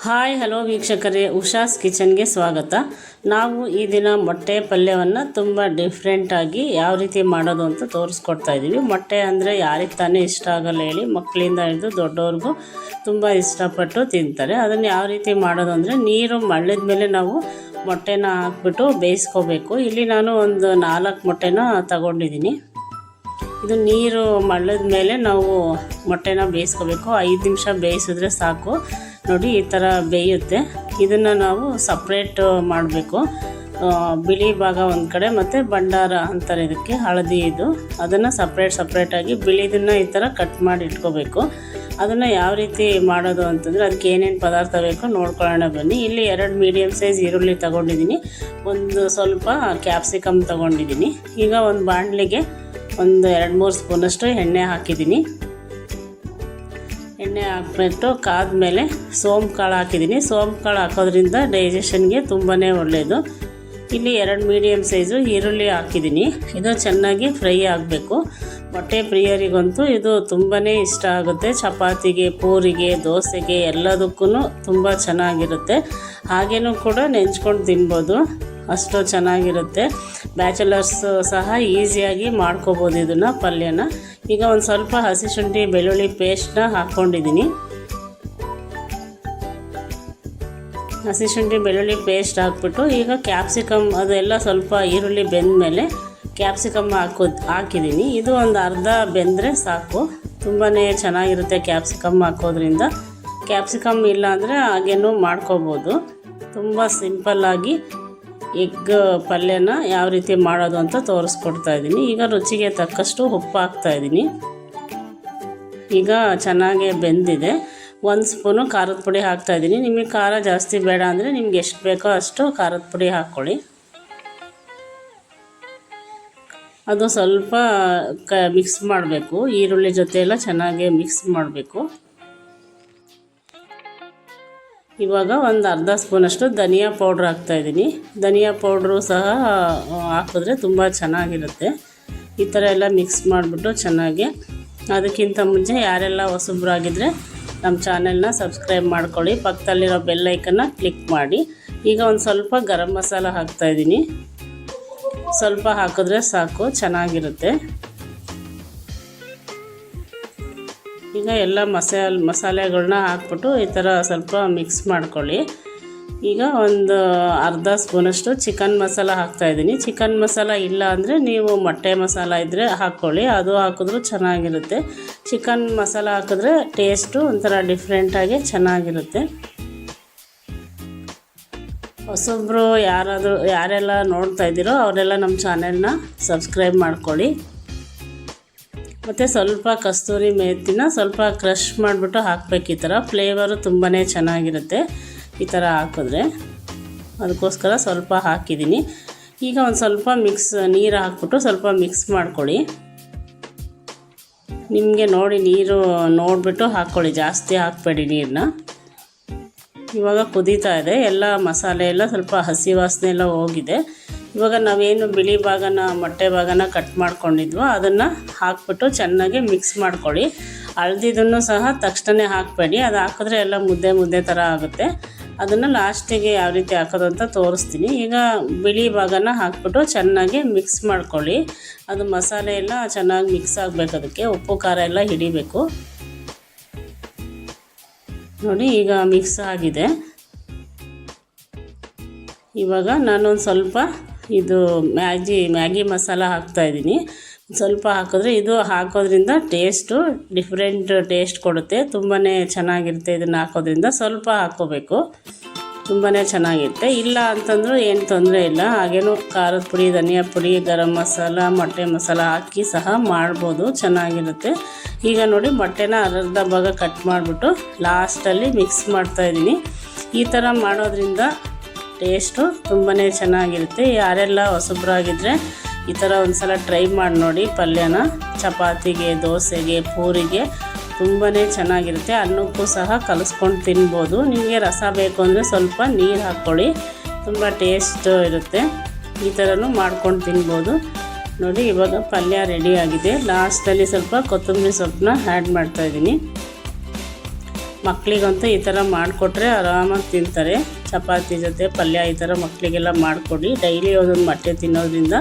Hi hello ವೀಕ್ಷಕರೇ, ಉಷಾಸ್ ಕಿಚನ್ಗೆ ಸ್ವಾಗತ. ನಾವು ಈ ದಿನ ಮೊಟ್ಟೆ ಪಲ್ಯವನ್ನು ತುಂಬ ಡಿಫ್ರೆಂಟಾಗಿ ಯಾವ ರೀತಿ ಮಾಡೋದು ಅಂತ ತೋರಿಸ್ಕೊಡ್ತಾ ಇದ್ದೀವಿ. ಮೊಟ್ಟೆ ಅಂದರೆ ಯಾರಿಗೆ ತಾನೇ ಇಷ್ಟ ಆಗಲ್ಲ ಹೇಳಿ, ಮಕ್ಕಳಿಂದ ಹಿಡಿದು ದೊಡ್ಡವ್ರಿಗೂ ತುಂಬ ಇಷ್ಟಪಟ್ಟು ತಿಂತಾರೆ. ಅದನ್ನು ಯಾವ ರೀತಿ ಮಾಡೋದು ಅಂದರೆ, ನೀರು ಮಳ್ಳಿದ ಮೇಲೆ ನಾವು ಮೊಟ್ಟೆನ ಹಾಕ್ಬಿಟ್ಟು ಬೇಯಿಸ್ಕೋಬೇಕು. ಇಲ್ಲಿ ನಾನು ಒಂದು 4 ಮೊಟ್ಟೆನ ತಗೊಂಡಿದ್ದೀನಿ. ಇದು ನೀರು ಮಳ್ಳಿದ ಮೇಲೆ ನಾವು ಮೊಟ್ಟೆನ ಬೇಯಿಸ್ಕೋಬೇಕು. 5 ನಿಮಿಷ ಬೇಯಿಸಿದ್ರೆ ಸಾಕು. ನೋಡಿ, ಈ ಥರ ಬೇಯುತ್ತೆ. ಇದನ್ನು ನಾವು ಸಪ್ರೇಟ್ ಮಾಡಬೇಕು. ಬಿಳಿ ಭಾಗ ಒಂದು ಕಡೆ ಮತ್ತು ಭಂಡಾರ ಅಂತಾರೆ ಇದಕ್ಕೆ, ಹಳದಿ ಇದು, ಅದನ್ನು ಸಪ್ರೇಟಾಗಿ ಬಿಳಿದನ್ನು ಈ ಥರ ಕಟ್ ಮಾಡಿ ಇಟ್ಕೋಬೇಕು. ಅದನ್ನು ಯಾವ ರೀತಿ ಮಾಡೋದು ಅಂತಂದರೆ, ಅದಕ್ಕೆ ಏನೇನು ಪದಾರ್ಥ ಬೇಕೋ ನೋಡ್ಕೊಳ್ಳೋಣ ಬನ್ನಿ. ಇಲ್ಲಿ 2 ಮೀಡಿಯಮ್ ಸೈಜ್ ಈರುಳ್ಳಿ ತೊಗೊಂಡಿದ್ದೀನಿ, ಒಂದು ಸ್ವಲ್ಪ ಕ್ಯಾಪ್ಸಿಕಮ್ ತೊಗೊಂಡಿದ್ದೀನಿ. ಈಗ ಒಂದು ಬಾಣಲಿಗೆ ಒಂದು 2-3 ಸ್ಪೂನಷ್ಟು ಎಣ್ಣೆ ಹಾಕಿದ್ದೀನಿ. ಎಣ್ಣೆ ಹಾಕ್ಬಿಟ್ಟು ಕಾದ್ಮೇಲೆ ಸೋಂಪು ಕಾಳು ಹಾಕಿದ್ದೀನಿ. ಸೋಂಪು ಕಾಳು ಹಾಕೋದ್ರಿಂದ ಡೈಜೆಷನ್ಗೆ ತುಂಬಾ ಒಳ್ಳೆಯದು. ಇಲ್ಲಿ 2 ಮೀಡಿಯಮ್ ಸೈಜು ಈರುಳ್ಳಿ ಹಾಕಿದ್ದೀನಿ. ಇದು ಚೆನ್ನಾಗಿ ಫ್ರೈ ಆಗಬೇಕು. ಮೊಟ್ಟೆ ಪ್ರಿಯರಿಗಂತೂ ಇದು ತುಂಬಾ ಇಷ್ಟ ಆಗುತ್ತೆ. ಚಪಾತಿಗೆ, ಪೂರಿಗೆ, ದೋಸೆಗೆ ಎಲ್ಲದಕ್ಕೂ ತುಂಬ ಚೆನ್ನಾಗಿರುತ್ತೆ. ಹಾಗೇನೂ ಕೂಡ ನೆಂಚ್ಕೊಂಡು ತಿನ್ಬೋದು, ಅಷ್ಟು ಚೆನ್ನಾಗಿರುತ್ತೆ. ಬ್ಯಾಚುಲರ್ಸ್ ಸಹ ಈಸಿಯಾಗಿ ಮಾಡ್ಕೋಬೋದು ಇದನ್ನು ಪಲ್ಯನ. ಈಗ ಒಂದು ಸ್ವಲ್ಪ ಹಸಿ ಶುಂಠಿ ಬೆಳ್ಳುಳ್ಳಿ ಪೇಸ್ಟ್ನ ಹಾಕ್ಕೊಂಡಿದ್ದೀನಿ. ಹಸಿ ಶುಂಠಿ ಬೆಳ್ಳುಳ್ಳಿ ಪೇಸ್ಟ್ ಹಾಕ್ಬಿಟ್ಟು ಈಗ ಕ್ಯಾಪ್ಸಿಕಮ್ ಅದೆಲ್ಲ ಸ್ವಲ್ಪ ಈರುಳ್ಳಿ ಬೆಂದಮೇಲೆ ಕ್ಯಾಪ್ಸಿಕಮ್ ಹಾಕಿದ್ದೀನಿ. ಇದು ಒಂದು ಅರ್ಧ ಬೆಂದರೆ ಸಾಕು. ತುಂಬಾ ಚೆನ್ನಾಗಿರುತ್ತೆ ಕ್ಯಾಪ್ಸಿಕಮ್ ಹಾಕೋದ್ರಿಂದ. ಕ್ಯಾಪ್ಸಿಕಮ್ ಇಲ್ಲ ಅಂದರೆ ಹಾಗೇನೂ ಮಾಡ್ಕೋಬೋದು. ತುಂಬ ಸಿಂಪಲ್ಲಾಗಿ ಎಗ್ ಪಲ್ಯನ ಯಾವ ರೀತಿ ಮಾಡೋದು ಅಂತ ತೋರಿಸ್ಕೊಡ್ತಾ ಇದ್ದೀನಿ. ಈಗ ರುಚಿಗೆ ತಕ್ಕಷ್ಟು ಉಪ್ಪು ಹಾಕ್ತಾಯಿದ್ದೀನಿ. ಈಗ ಚೆನ್ನಾಗಿ ಬೆಂದಿದೆ. 1 ಸ್ಪೂನು ಖಾರದ ಪುಡಿ ಹಾಕ್ತಾಯಿದ್ದೀನಿ. ನಿಮಗೆ ಖಾರ ಜಾಸ್ತಿ ಬೇಡ ಅಂದರೆ ನಿಮ್ಗೆ ಎಷ್ಟು ಬೇಕೋ ಅಷ್ಟು ಖಾರದ ಪುಡಿ ಹಾಕ್ಕೊಳ್ಳಿ. ಅದು ಸ್ವಲ್ಪ ಮಿಕ್ಸ್ ಮಾಡಬೇಕು. ಈರುಳ್ಳಿ ಜೊತೆ ಎಲ್ಲ ಚೆನ್ನಾಗಿ ಮಿಕ್ಸ್ ಮಾಡಬೇಕು. ಇವಾಗ ಒಂದು ಅರ್ಧ ಸ್ಪೂನಷ್ಟು ಧನಿಯಾ ಪೌಡ್ರ್ ಹಾಕ್ತಾಯಿದ್ದೀನಿ. ಧನಿಯಾ ಪೌಡ್ರು ಸಹ ಹಾಕಿದ್ರೆ ತುಂಬ ಚೆನ್ನಾಗಿರುತ್ತೆ. ಈ ಥರ ಎಲ್ಲ ಮಿಕ್ಸ್ ಮಾಡಿಬಿಟ್ಟು ಚೆನ್ನಾಗಿ, ಅದಕ್ಕಿಂತ ಮುಂಚೆ ಯಾರೆಲ್ಲ ಹೊಸಬ್ರಾಗಿದ್ದರೆ ನಮ್ಮ ಚಾನೆಲ್ನ ಸಬ್ಸ್ಕ್ರೈಬ್ ಮಾಡ್ಕೊಳ್ಳಿ, ಪಕ್ಕದಲ್ಲಿರೋ ಬೆಲ್ ಐಕನ್ನ ಕ್ಲಿಕ್ ಮಾಡಿ. ಈಗ ಒಂದು ಸ್ವಲ್ಪ ಗರಂ ಮಸಾಲ ಹಾಕ್ತಾಯಿದ್ದೀನಿ. ಸ್ವಲ್ಪ ಹಾಕಿದ್ರೆ ಸಾಕು, ಚೆನ್ನಾಗಿರುತ್ತೆ. ಈಗ ಎಲ್ಲ ಮಸಾಲೆಗಳನ್ನ ಹಾಕ್ಬಿಟ್ಟು ಈ ಥರ ಸ್ವಲ್ಪ ಮಿಕ್ಸ್ ಮಾಡ್ಕೊಳ್ಳಿ. ಈಗ ಒಂದು ಅರ್ಧ ಸ್ಪೂನಷ್ಟು ಚಿಕನ್ ಮಸಾಲ ಹಾಕ್ತಾಯಿದ್ದೀನಿ. ಚಿಕನ್ ಮಸಾಲ ಇಲ್ಲ ಅಂದರೆ ನೀವು ಮೊಟ್ಟೆ ಮಸಾಲ ಇದ್ದರೆ ಹಾಕ್ಕೊಳ್ಳಿ, ಅದು ಹಾಕಿದ್ರೂ ಚೆನ್ನಾಗಿರುತ್ತೆ. ಚಿಕನ್ ಮಸಾಲ ಹಾಕಿದ್ರೆ ಟೇಸ್ಟು ಒಂಥರ ಡಿಫ್ರೆಂಟಾಗಿ ಚೆನ್ನಾಗಿರುತ್ತೆ. ಹೊಸಬ್ರು ಯಾರೆಲ್ಲ ನೋಡ್ತಾ ಇದ್ದೀರೋ ಅವರೆಲ್ಲ ನಮ್ಮ ಚಾನೆಲ್ನ ಸಬ್ಸ್ಕ್ರೈಬ್ ಮಾಡ್ಕೊಳ್ಳಿ. ಮತ್ತು ಸ್ವಲ್ಪ ಕಸ್ತೂರಿ ಮೇಥಿನ ಸ್ವಲ್ಪ ಕ್ರಷ್ ಮಾಡಿಬಿಟ್ಟು ಹಾಕಬೇಕು. ಈ ಥರ ಫ್ಲೇವರು ತುಂಬಾ ಚೆನ್ನಾಗಿರುತ್ತೆ ಈ ಥರ ಹಾಕಿದ್ರೆ. ಅದಕ್ಕೋಸ್ಕರ ಸ್ವಲ್ಪ ಹಾಕಿದ್ದೀನಿ. ಈಗ ಒಂದು ಸ್ವಲ್ಪ ನೀರು ಹಾಕ್ಬಿಟ್ಟು ಸ್ವಲ್ಪ ಮಿಕ್ಸ್ ಮಾಡ್ಕೊಳ್ಳಿ. ನಿಮಗೆ ನೋಡಿ ನೀರು ನೋಡಿಬಿಟ್ಟು ಹಾಕ್ಕೊಳ್ಳಿ, ಜಾಸ್ತಿ ಹಾಕಬೇಡಿ ನೀರನ್ನ. ಇವಾಗ ಕುದೀತಾ ಇದೆ. ಎಲ್ಲ ಮಸಾಲೆ ಎಲ್ಲ ಸ್ವಲ್ಪ ಹಸಿ ವಾಸನೆ ಎಲ್ಲ ಹೋಗಿದೆ. ಇವಾಗ ನಾವೇನು ಬಿಳಿ ಭಾಗನ ಮೊಟ್ಟೆ ಭಾಗನ ಕಟ್ ಮಾಡ್ಕೊಂಡಿದ್ವೋ ಅದನ್ನು ಹಾಕ್ಬಿಟ್ಟು ಚೆನ್ನಾಗಿ ಮಿಕ್ಸ್ ಮಾಡ್ಕೊಳ್ಳಿ. ಹಳದಿದನ್ನು ಸಹ ತಕ್ಷಣ ಹಾಕಬೇಡಿ, ಅದು ಹಾಕಿದ್ರೆ ಎಲ್ಲ ಮುದ್ದೆ ಥರ ಆಗುತ್ತೆ. ಅದನ್ನು ಲಾಸ್ಟಿಗೆ ಯಾವ ರೀತಿ ಹಾಕೋದು ಅಂತ ತೋರಿಸ್ತೀನಿ. ಈಗ ಬಿಳಿ ಭಾಗನ ಹಾಕ್ಬಿಟ್ಟು ಚೆನ್ನಾಗಿ ಮಿಕ್ಸ್ ಮಾಡ್ಕೊಳ್ಳಿ. ಅದು ಮಸಾಲೆ ಎಲ್ಲ ಚೆನ್ನಾಗಿ ಮಿಕ್ಸ್ ಆಗಬೇಕು, ಅದಕ್ಕೆ ಉಪ್ಪು ಖಾರ ಎಲ್ಲ ಹಿಡಿಬೇಕು. ನೋಡಿ, ಈಗ ಮಿಕ್ಸ್ ಆಗಿದೆ. ಇವಾಗ ನಾನೊಂದು ಸ್ವಲ್ಪ ಇದು ಮ್ಯಾಗಿ ಮಸಾಲ ಹಾಕ್ತಾಯಿದ್ದೀನಿ. ಸ್ವಲ್ಪ ಹಾಕಿದ್ರೆ ಇದು ಹಾಕೋದ್ರಿಂದ ಟೇಸ್ಟು ಡಿಫ್ರೆಂಟ್ ಟೇಸ್ಟ್ ಕೊಡುತ್ತೆ, ತುಂಬಾ ಚೆನ್ನಾಗಿರುತ್ತೆ. ಇದನ್ನು ಹಾಕೋದ್ರಿಂದ ಸ್ವಲ್ಪ ಹಾಕ್ಕೋಬೇಕು, ತುಂಬಾ ಚೆನ್ನಾಗಿರುತ್ತೆ. ಇಲ್ಲ ಅಂತಂದ್ರೂ ಏನು ತೊಂದರೆ ಇಲ್ಲ, ಹಾಗೇನು ಖಾರದ ಪುಡಿ, ಧನಿಯಾ ಪುಡಿ, ಗರಂ ಮಸಾಲ, ಮೊಟ್ಟೆ ಮಸಾಲ ಹಾಕಿ ಸಹ ಮಾಡ್ಬೋದು, ಚೆನ್ನಾಗಿರುತ್ತೆ. ಈಗ ನೋಡಿ, ಮೊಟ್ಟೆನ ಅರ್ಧ ಭಾಗ ಕಟ್ ಮಾಡಿಬಿಟ್ಟು ಲಾಸ್ಟಲ್ಲಿ ಮಿಕ್ಸ್ ಮಾಡ್ತಾಯಿದ್ದೀನಿ. ಈ ಥರ ಮಾಡೋದ್ರಿಂದ ಟೇಸ್ಟು ತುಂಬಾ ಚೆನ್ನಾಗಿರುತ್ತೆ. ಯಾರೆಲ್ಲ ಹೊಸಬ್ರಾಗಿದ್ದರೆ ಈ ಥರ ಒಂದು ಸಲ ಟ್ರೈ ಮಾಡಿ ನೋಡಿ ಪಲ್ಯನ. ಚಪಾತಿಗೆ, ದೋಸೆಗೆ, ಪೂರಿಗೆ ತುಂಬಾ ಚೆನ್ನಾಗಿರುತ್ತೆ. ಅನ್ನಕ್ಕೂ ಸಹ ಕಲಿಸ್ಕೊಂಡು ತಿನ್ಬೋದು. ನಿಮಗೆ ರಸ ಬೇಕು ಅಂದರೆ ಸ್ವಲ್ಪ ನೀರು ಹಾಕ್ಕೊಳ್ಳಿ, ತುಂಬ ಟೇಸ್ಟ್ ಇರುತ್ತೆ. ಈ ಥರನೂ ಮಾಡ್ಕೊಂಡು ತಿನ್ಬೋದು. ನೋಡಿ, ಇವಾಗ ಪಲ್ಯ ರೆಡಿಯಾಗಿದೆ. ಲಾಸ್ಟಲ್ಲಿ ಸ್ವಲ್ಪ ಕೊತ್ತಂಬರಿ ಸೊಪ್ಪನ್ನ ಆ್ಯಡ್ ಮಾಡ್ತಾಯಿದ್ದೀನಿ. ಮಕ್ಕಳಿಗಂತೂ ಈ ಥರ ಮಾಡಿಕೊಟ್ರೆ ಆರಾಮಾಗಿ ತಿಂತಾರೆ. ಚಪಾತಿ ಜೊತೆ ಪಲ್ಯ ಈ ಥರ ಮಕ್ಕಳಿಗೆಲ್ಲ ಮಾಡಿಕೊಡಿ. ಡೈಲಿ ಒಂದೊಂದು ಮೊಟ್ಟೆ ತಿನ್ನೋದ್ರಿಂದ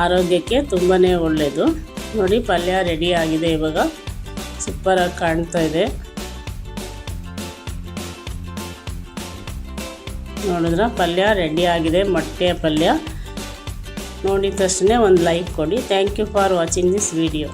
ಆರೋಗ್ಯಕ್ಕೆ ತುಂಬಾ ಒಳ್ಳೆಯದು. ನೋಡಿ ಪಲ್ಯ ರೆಡಿ ಆಗಿದೆ. ಇವಾಗ ಸೂಪರಾಗಿ ಕಾಣ್ತಾ ಇದೆ. ನೋಡಿದ್ರೆ ಪಲ್ಯ ರೆಡಿ ಆಗಿದೆ. ಮೊಟ್ಟೆ ಪಲ್ಯ ನೋಡಿದ ತಕ್ಷಣ ಒಂದು ಲೈಕ್ ಕೊಡಿ. Thank you for watching this video.